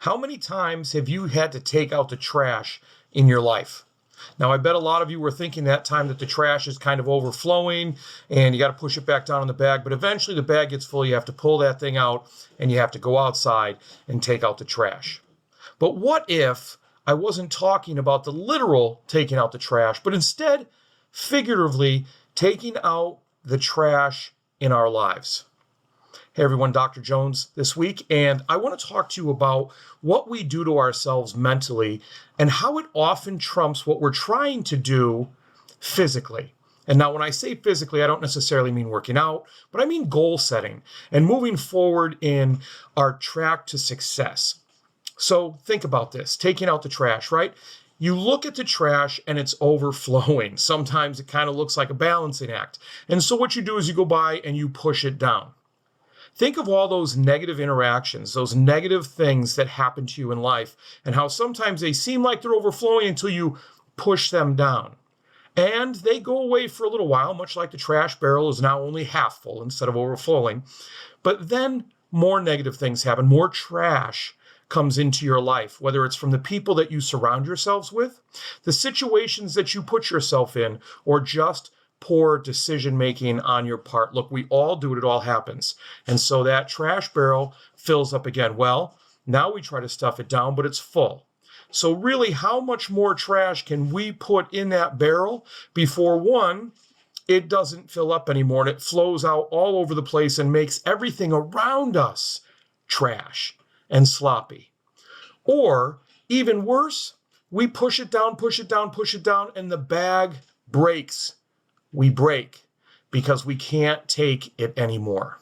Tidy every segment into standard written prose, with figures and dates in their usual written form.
How many times have you had to take out the trash in your life? Now, I bet a lot of you were thinking that time that the trash is kind of overflowing and you got to push it back down in the bag, but eventually the bag gets full. You have to pull that thing out and you have to go outside and take out the trash. But what if I wasn't talking about the literal taking out the trash, but instead figuratively taking out the trash in our lives? Hey everyone, Dr. Jones this week, and I want to talk to you about what we do to ourselves mentally and how it often trumps what we're trying to do physically. And now when I say physically, I don't necessarily mean working out, but I mean goal setting and moving forward in our track to success. So think about this, taking out the trash, right? You look at the trash and it's overflowing. Sometimes it kind of looks like a balancing act. And so what you do is you go by and you push it down. Think of all those negative interactions, those negative things that happen to you in life, and how sometimes they seem like they're overflowing until you push them down. And they go away for a little while, much like the trash barrel is now only half full instead of overflowing. But then more negative things happen, more trash comes into your life, whether it's from the people that you surround yourselves with, the situations that you put yourself in, or just poor decision making on your part. Look, we all do it. It all happens. And so that trash barrel fills up again. Well, now we try to stuff it down, but it's full. So really, how much more trash can we put in that barrel before, one, it doesn't fill up anymore and it flows out all over the place and makes everything around us trash and sloppy? Or even worse, we push it down, push it down, push it down, and the bag breaks. We break because we can't take it anymore.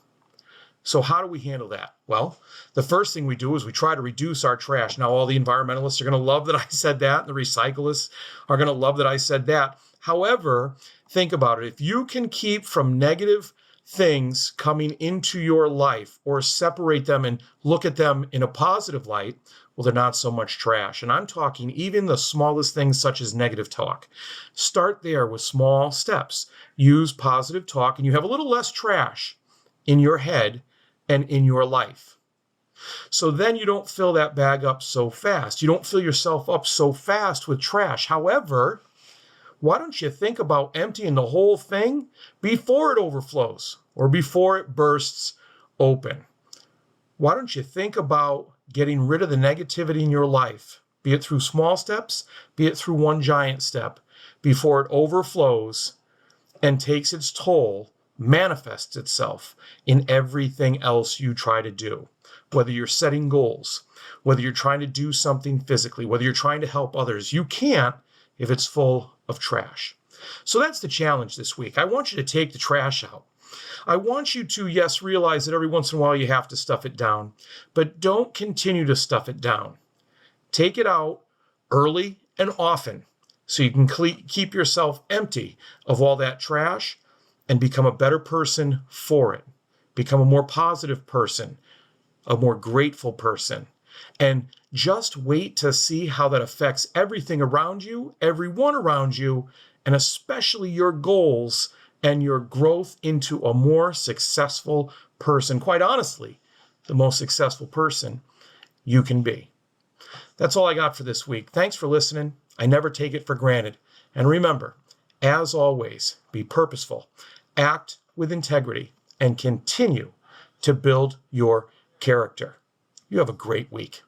So how do we handle that? Well, the first thing we do is we try to reduce our trash. Now, all the environmentalists are going to love that I said that, and the recyclists are going to love that I said that. However, think about it. If you can keep from negative things coming into your life or separate them and look at them in a positive light, well, they're not so much trash. And I'm talking even the smallest things such as negative talk. Start there with small steps. Use positive talk and you have a little less trash in your head and in your life. So then you don't fill that bag up so fast. You don't fill yourself up so fast with trash. However, why don't you think about emptying the whole thing before it overflows or before it bursts open? Why don't you think about getting rid of the negativity in your life, be it through small steps, be it through one giant step, before it overflows and takes its toll, manifests itself in everything else you try to do. Whether you're setting goals, whether you're trying to do something physically, whether you're trying to help others, you can't if it's full of trash. So that's the challenge this week. I want you to take the trash out. I want you to, yes, realize that every once in a while you have to stuff it down, but don't continue to stuff it down. Take it out early and often so you can keep yourself empty of all that trash and become a better person for it. Become a more positive person, a more grateful person, and just wait to see how that affects everything around you, everyone around you, and especially your goals and your growth into a more successful person. Quite honestly, the most successful person you can be. That's all I got for this week. Thanks for listening. I never take it for granted. And remember, as always, be purposeful, act with integrity, and continue to build your character. You have a great week.